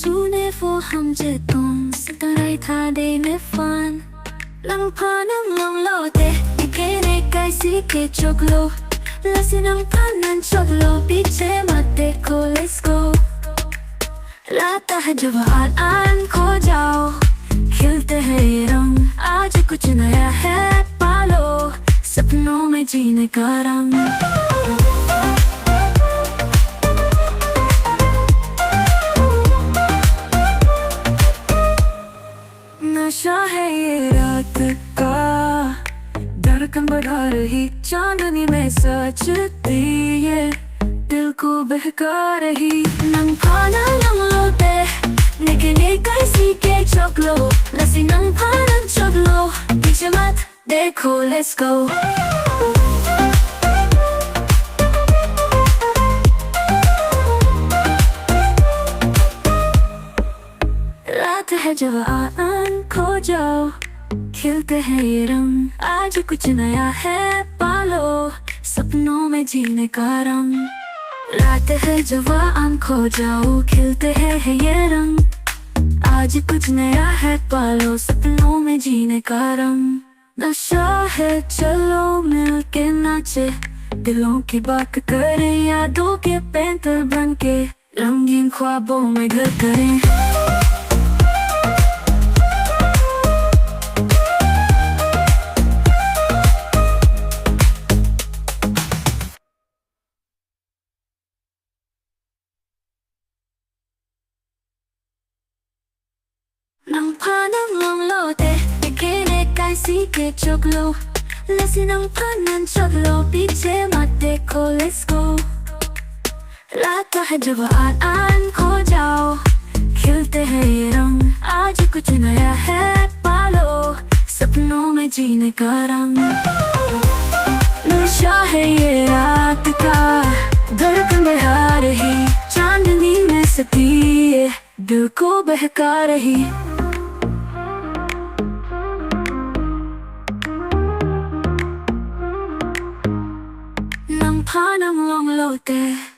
June for hum jetong Sitaray thade me fun Lang panang long lote Ikene kai si ke choklo Lasinang panan choklo Piche mate ko let's go लाता है जब आन खो जाओ खिलते हैं ये रंग आज कुछ नया है पालो सपनों में जीने का रंग नशा है ये रात का धड़कन बढ़ा रही चांदनी में सजती ये दिल को बहका रही नंग पाना नंग लोटे निकले कैसी के चोकलो लसी नंग पाना चोकलो पीछे मत देखो let's go रात है जब आन खो जाओ खिलते हैं ये रंग आज कुछ नया है पालो सपनों में जीने का रंग रात है जवान खो जाओ खिलते हैं ये रंग आज कुछ नया है पालो सपनों में जीने का रंग नशा है चलो मिलके नाचे दिलों की बात करें यादों के पेंटर बन के रंगीन ख्वाबों में घर करें Nang panang long lote Ikene kai si ke choklo Lasi nang panan choklo Piche mate ko let's go लाता है जब आन खो जाओ खिलते हैं ये रंग आज कुछ नया है पालो सपनों में जीने का रंग नशा है ये रात का धड़कन बढ़ा रही चांदनी में सती ये दिल को बहका रही नंग पानंग long lote